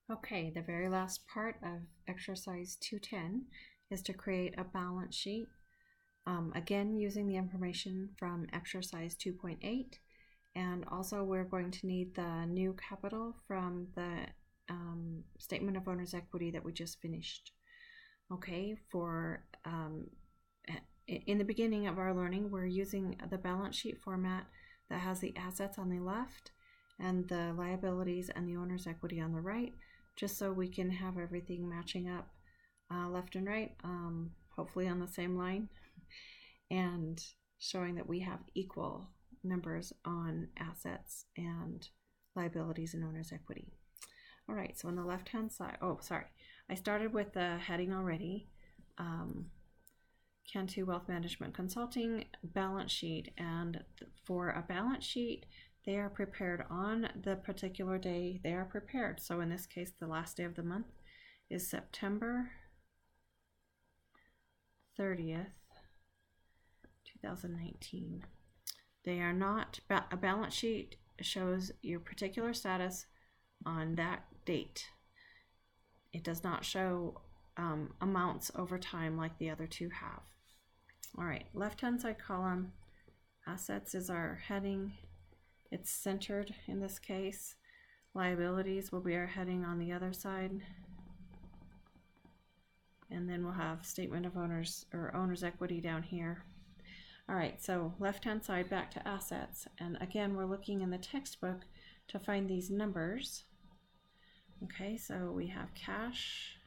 Okay, the very last part of exercise 210 is to create a balance sheet. Again, using the information from exercise 2.8, and also we're going to need the new capital from the statement of owner's equity that we just finished. Okay, in the beginning of our learning, we're using the balance sheet format that has the assets on the left and the liabilities and the owner's equity on the right, just so we can have everything matching up left and right, hopefully on the same line, and showing that we have equal numbers on assets and liabilities and owner's equity. All right, so on the left hand side, I started with the heading already. Cantu Wealth Management Consulting balance sheet, and for a balance sheet, they are prepared on the particular day they are prepared. So in this case, the last day of the month is September 30th, 2019. They are not, a balance sheet shows your particular status on that date. It does not show amounts over time like the other two have. All right, left-hand side column, assets is our heading. It's centered in this case. Liabilities will be our heading on the other side. And then we'll have statement of owners or owner's equity down here. All right, so left-hand side back to assets. And again, we're looking in the textbook to find these numbers. Okay, so we have cash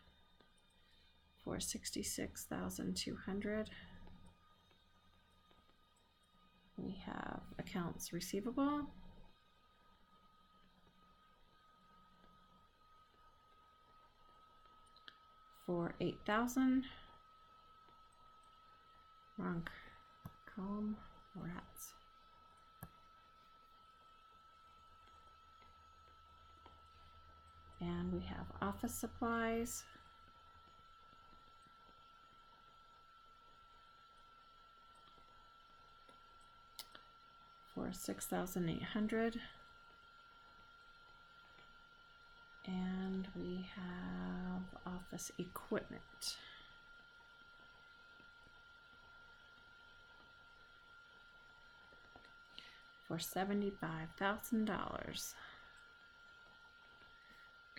for $66,200. We have accounts receivable for $8,000. Wrong column, rats. And we have office supplies for $6,800, and we have office equipment for $75,000.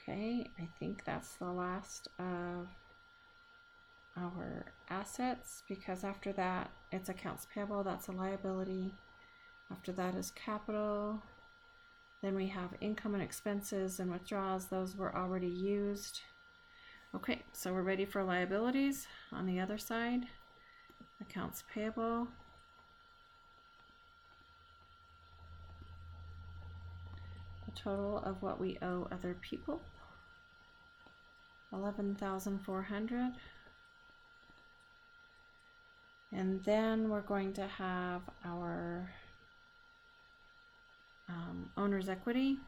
Okay, I think that's the last of our assets, because after that it's accounts payable, that's a liability. After that is capital. Then we have income and expenses and withdrawals. Those were already used. Okay, so we're ready for liabilities on the other side. Accounts payable. The total of what we owe other people. $11,400. And then we're going to have our owner's equity.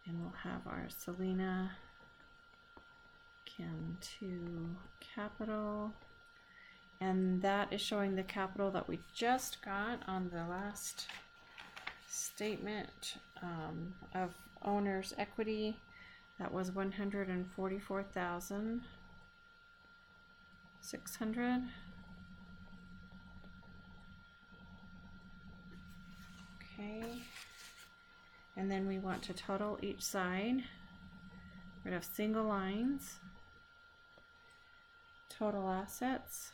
And we'll have our Selena Cantu capital. And that is showing the capital that we just got on the last statement of owner's equity. That was $144,600. Okay, and then we want to total each side. We're going to have single lines, total assets,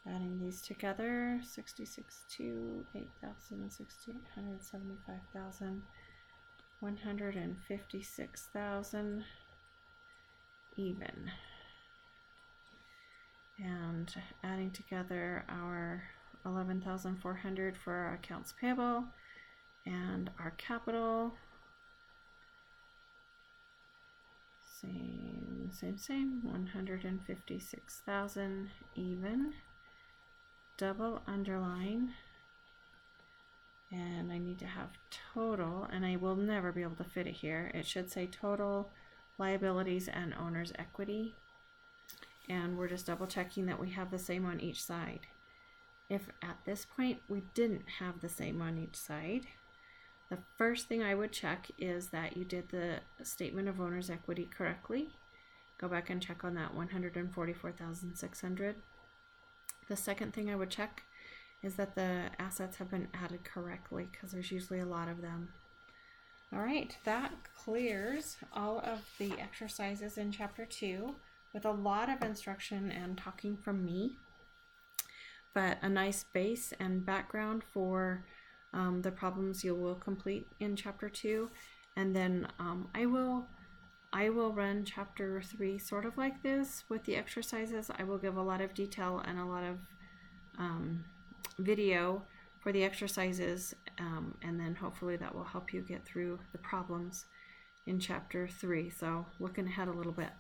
adding these together, 66,200, 8,000, 6,800, 75,000, 156,000 even. And adding together our 11,400 for our accounts payable and our capital. Same, 156,000 even. Double underline. And I need to have total, and I will never be able to fit it here. It should say total liabilities and owner's equity. and we're just double checking that we have the same on each side. If at this point we didn't have the same on each side, the first thing I would check is that you did the statement of owner's equity correctly. Go back and check on that 144,600. The second thing I would check is that the assets have been added correctly, because there's usually a lot of them. All right, that clears all of the exercises in chapter 2 with a lot of instruction and talking from me, but a nice base and background for the problems you will complete in chapter 2. And then I will run chapter 3 sort of like this with the exercises. I will give a lot of detail and a lot of video for the exercises, and then hopefully that will help you get through the problems in chapter 3. So looking ahead a little bit.